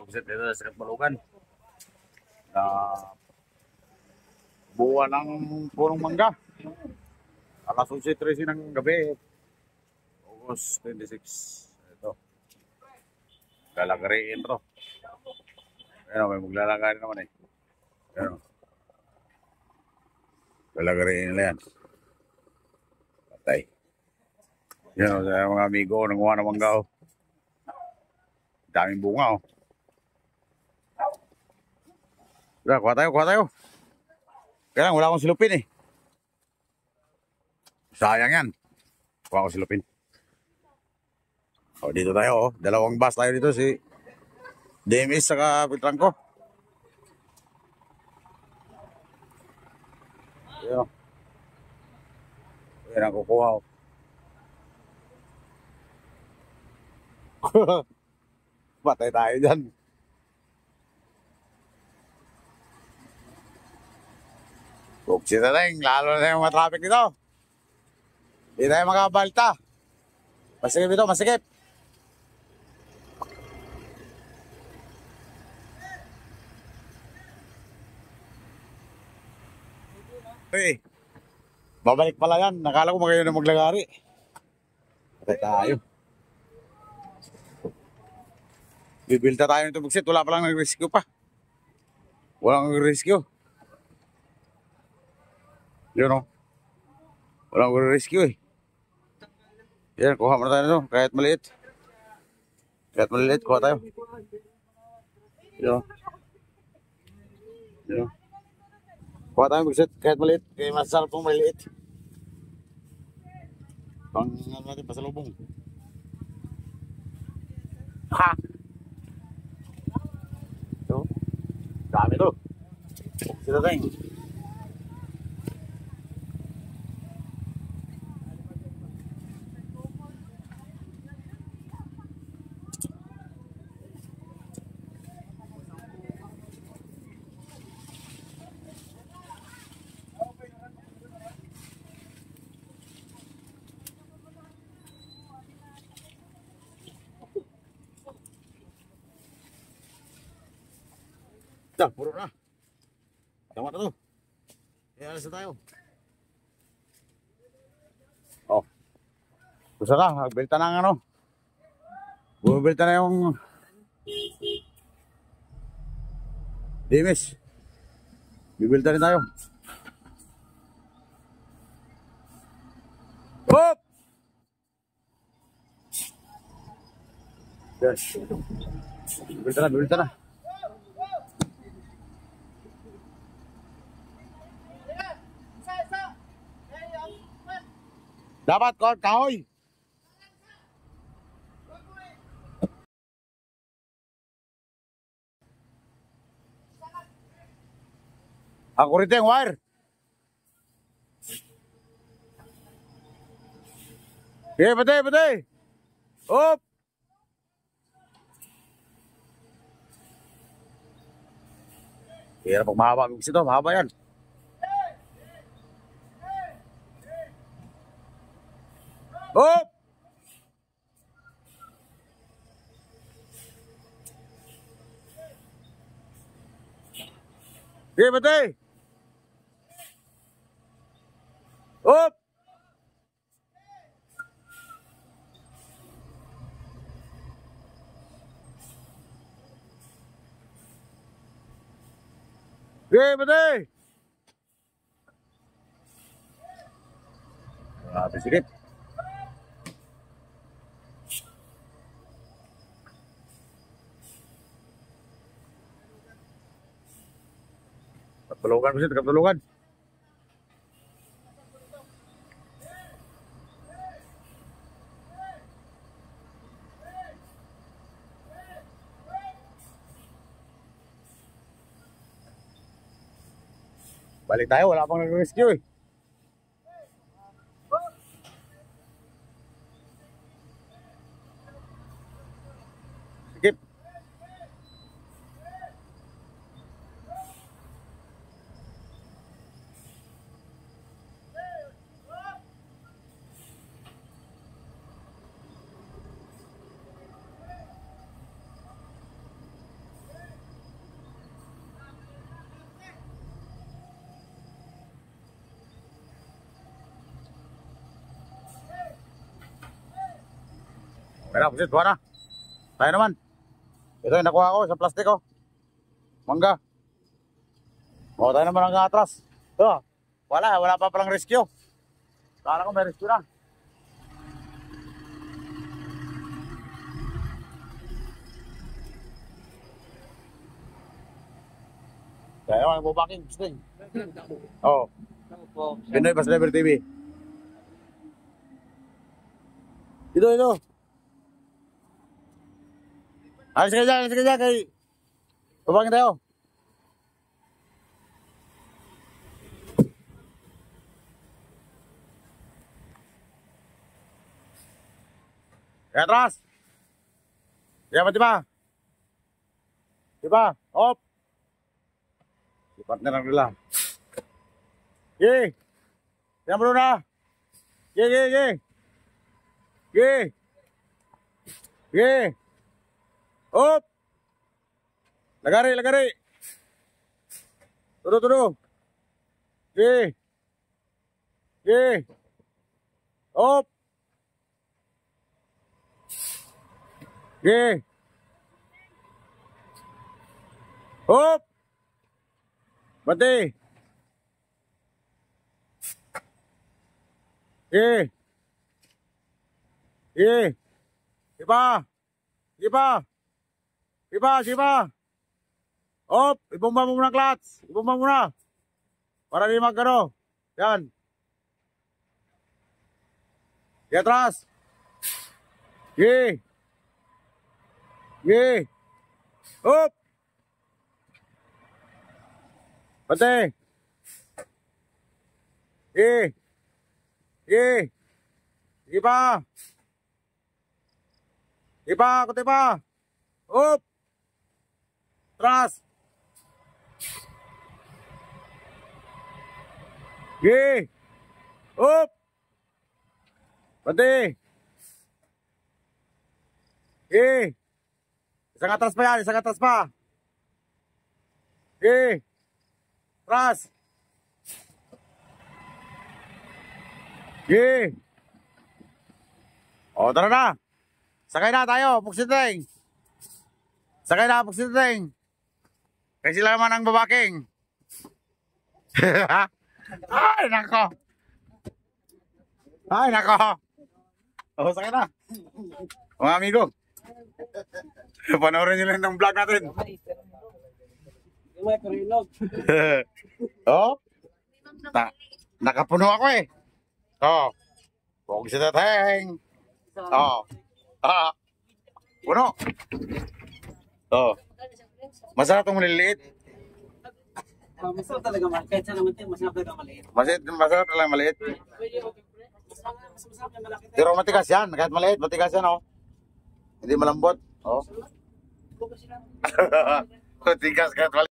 pagsit dito sa Katbalogan. Na buwan ng punong mangga. Alas 11:13 ng gabi. August 26. Ito. Lalagariin to. Ayun, may maglalagay naman eh. Ayun. Lalagariin nila yan. Patay. Yan o, sa mga amigo, nanguha ng mangga o. Daming bunga o. Diba, kuha tayo, kuha tayo. Kaya lang, wala akong silupin eh. Sayang yan. Kuha akong silupin. O, dito tayo o. Dalawang bus tayo dito, si DMS saka Piltrangko. Ayan o. Ayan ang kukuha o. Patay tayo dyan. Buksi na lang, lalo na yung mga traffic dito. Hindi tayo makabalta. Masikip ito, masikip. Hey, babalik pala yan. Nakala ko magayon na maglagari. Patay tayo. Bibilta tayo nito buksit. Wala palang nag-rescue pa. Walang nag-rescue. Yun o. Walang nag-rescue eh. Yan, kuha muna tayo nito. Kahit maliit. Kahit maliit, kuha tayo. Yun o. Yun o. Kuha tayo buksit. Kahit maliit. Kaya masarap pong maliit. Pang ano natin, pasalubong. Ha! Ito. Dami to. Sila tayo. Dah, puro na. Tama na to. Kaya alas na tayo. Oh. Gusto na, magbilta na ng ano. Bumibilta na yung Dimes. Bibilta rin tayo. Hop! Yes. Bibilta na, bibilta na. Dapat kahoy. Ang kurite yung wire. Okay, patay, patay. Hop. Kaya pag mahaba, mix ito, mahaba yan. Hop! Okay, patay. Hop! Okay, patay. Grabe, sikit. Katulungan mo siya, katulungan. Balik tayo, wala pang nag-rescue eh. Sikip. Kaya pusit, buwan na. Tayo naman. Ito yung nakuha ko sa plastic oh. Mangga. O, tayo naman ang atras. Ito, wala pa palang rescue. Kala ko may rescue na. Kaya naman, bubaking. Oo. Pinoy Bus Driver TV. Ito. Alis ka dyan, kay... Bubaking tayo. Kaya atras. Diba? Hop. Si partner lang nila. Ye. Yan mo na. Ye. Hop. Lagari. Tudo. Ye. Hop. Ye. Hop. Bati. Ye. Iba. Hop, ibumba mo muna clutch. Ibumba muna. Para di magkano. Yan. Di atras. Ye. Hop. Bate. Ye. Iba. Kote pa. Hop. Atras. Ye. Hop. Bate. Ye. Isang atras pa. Ye. Atras. Ye. O, tara na. Sakay na tayo, puksiteng. Kasi sila naman ang babaking. Ay, nako. O, sakay na. Mga amigo. Panoorin nyo lang ng vlog natin. Oh, nakapuno ako eh. Oh, huwag sa tateng. Oh, puno. Oh, masarap itong maliliit. Masarap talaga kahit saan naman tayo, masarap talaga maliit. Masarap talaga maliit. Masarap na malaki. Pero matigas yan, kahit maliit, matigas yan oh. Hindi malambot. Oh. Matigas kahit maliit.